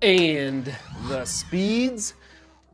And the speeds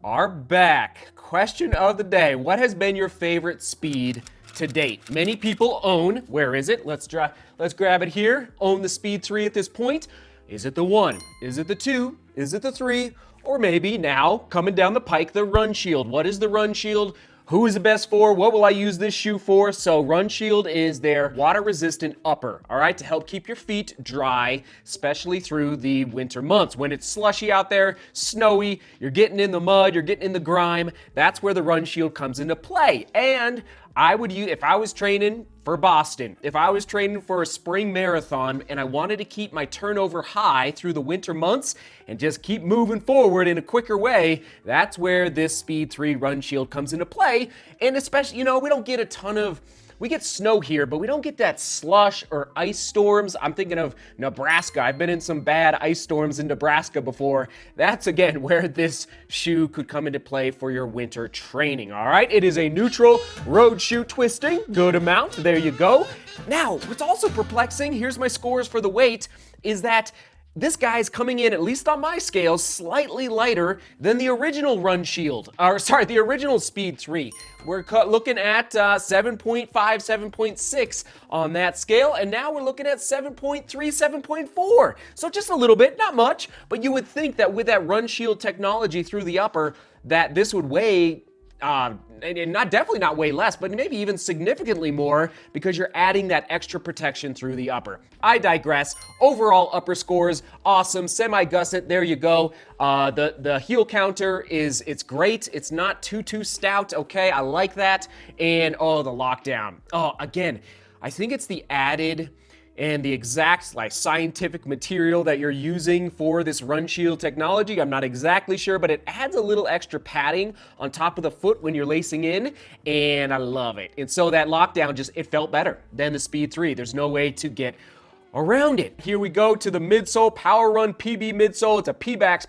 are back. Question of the day. What has been your favorite speed to date? Many people own, where is it? Let's grab it here. Own the Speed 3 at this point. Is it the 1? Is it the 2? Is it the 3? Or maybe now, coming down the pike, the Runshield. What is the Runshield? Who is the best for? What will I use this shoe for? So Runshield is their water-resistant upper, all right, to help keep your feet dry, especially through the winter months. When it's slushy out there, snowy, you're getting in the mud, you're getting in the grime, that's where the Runshield comes into play. And I would use, if I was training for Boston, if I was training for a spring marathon and I wanted to keep my turnover high through the winter months and just keep moving forward in a quicker way, that's where this Speed 3 Runshield comes into play. And especially, we don't get a ton of, we get snow here, but we don't get that slush or ice storms. I'm thinking of Nebraska. I've been in some bad ice storms in Nebraska before. That's, again, where this shoe could come into play for your winter training, all right? It is a neutral road shoe twisting. Good amount. There you go. Now, what's also perplexing, here's my scores for the weight, is that this guy's coming in, at least on my scales, slightly lighter than the original the original Speed 3. We're looking at 7.5, 7.6 on that scale, and now we're looking at 7.3, 7.4. So just a little bit, not much, but you would think that with that Runshield technology through the upper, that this would weigh and definitely not way less, but maybe even significantly more because you're adding that extra protection through the upper. I digress. Overall upper scores, awesome. Semi-gusset, there you go. The heel counter it's great. It's not too stout, okay? I like that. And the lockdown. Again, I think it's the added and the exact scientific material that you're using for this Runshield technology. I'm not exactly sure, but it adds a little extra padding on top of the foot when you're lacing in, and I love it. And so that lockdown it felt better than the Speed 3. There's no way to get around it. Here we go to the midsole, Power Run PB midsole. It's a PBAX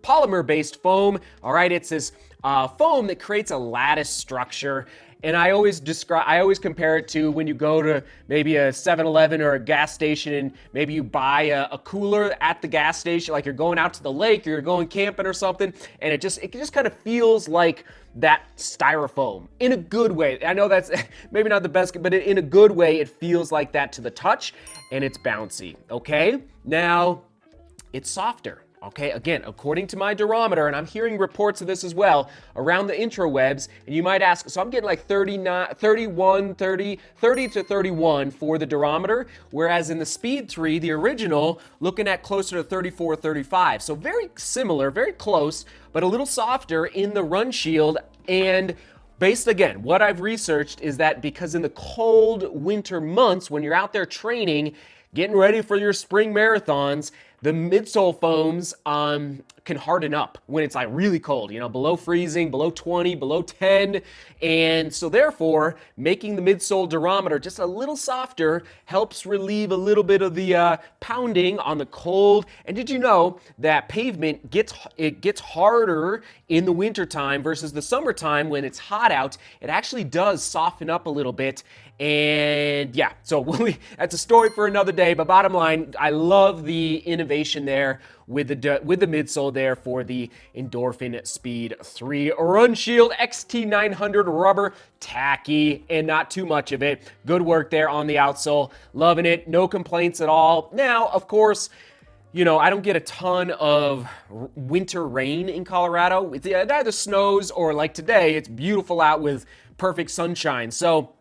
polymer-based foam. All right, it's this foam that creates a lattice structure. And I always compare it to when you go to maybe a 7-Eleven or a gas station and maybe you buy a cooler at the gas station, like you're going out to the lake or you're going camping or something, and it just kind of feels like that styrofoam in a good way. I know that's maybe not the best, but in a good way, it feels like that to the touch, and it's bouncy, okay? Now, it's softer. Okay, again, according to my durometer, and I'm hearing reports of this as well around the intrawebs, and you might ask, so I'm getting like 30 to 31 for the durometer, whereas in the Speed 3, the original, looking at closer to 34, 35. So very similar, very close, but a little softer in the Runshield. And based, again, what I've researched is that because in the cold winter months, when you're out there training, getting ready for your spring marathons, the midsole foams can harden up when it's really cold, below freezing, below 20, below 10. And so therefore, making the midsole durometer just a little softer helps relieve a little bit of the pounding on the cold. And did you know that pavement gets harder in the wintertime versus the summertime when it's hot out? It actually does soften up a little bit. And yeah, so that's a story for another day. But bottom line, I love the innovation there with the midsole there for the Endorphin Speed 3 Runshield XT900 rubber, tacky and not too much of it. Good work there on the outsole. Loving it. No complaints at all. Now, of course, I don't get a ton of winter rain in Colorado. It either snows or like today, it's beautiful out with perfect sunshine. So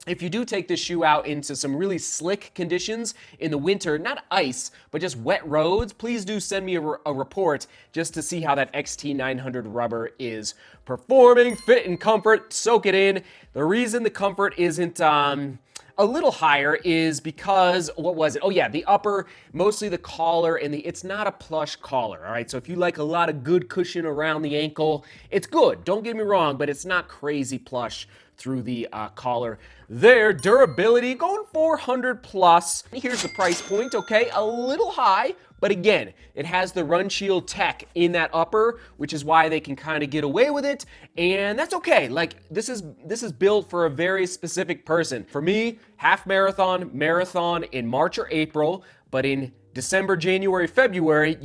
if you do take this shoe out into some really slick conditions in the winter, not ice, but just wet roads, please do send me a report just to see how that XT900 rubber is performing. Fit and comfort, soak it in. The reason the comfort isn't a little higher is because, what was it? Oh yeah, the upper, mostly the collar, and it's not a plush collar, all right? So if you like a lot of good cushion around the ankle, it's good, don't get me wrong, but it's not crazy plush through the collar there. Durability, going 400 plus. Here's the price point, okay? A little high, but again, it has the Runshield tech in that upper, which is why they can kind of get away with it, and that's okay. Like, this is built for a very specific person. For me, half marathon in March or April, but in December, January, February,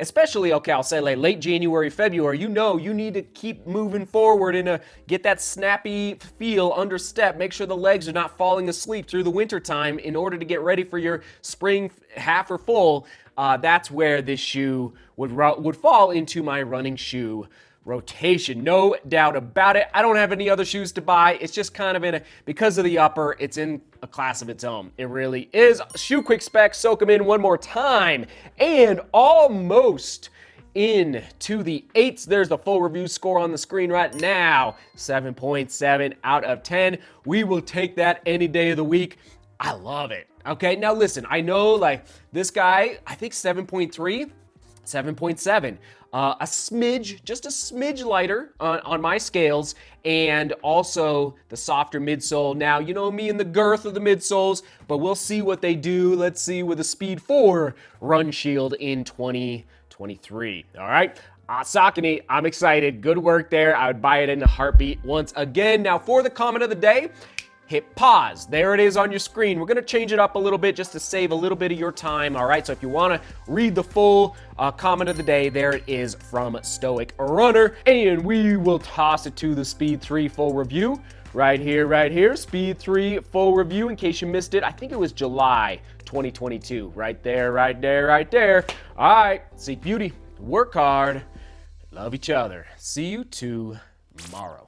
especially, okay, I'll say like late January, February, you know you need to keep moving forward and get that snappy feel under step. Make sure the legs are not falling asleep through the winter time in order to get ready for your spring half or full. That's where this shoe would fall into my running shoe rotation. No doubt about it. I don't have any other shoes to buy. It's just kind of because of the upper, it's in a class of its own. It really is. Shoe quick specs, soak them in one more time. And almost into the 8s. There's the full review score on the screen right now. 7.7 out of 10. We will take that any day of the week. I love it. Okay, now listen, I know like this guy, I think 7.3, 7.7. Just a smidge lighter on my scales, and also the softer midsole. Now, you know me and the girth of the midsoles, but we'll see what they do. Let's see with the Speed 4 Runshield in 2023. All right. Saucony, I'm excited. Good work there. I would buy it in a heartbeat once again. Now, for the comment of the day, hit pause. There it is on your screen. We're gonna change it up a little bit just to save a little bit of your time, all right? So if you wanna read the full comment of the day, there it is from Stoic Runner. And we will toss it to the Speed 3 full review. Right here, Speed 3 full review. In case you missed it, I think it was July 2022. Right there. All right, seek beauty, work hard, love each other. See you tomorrow.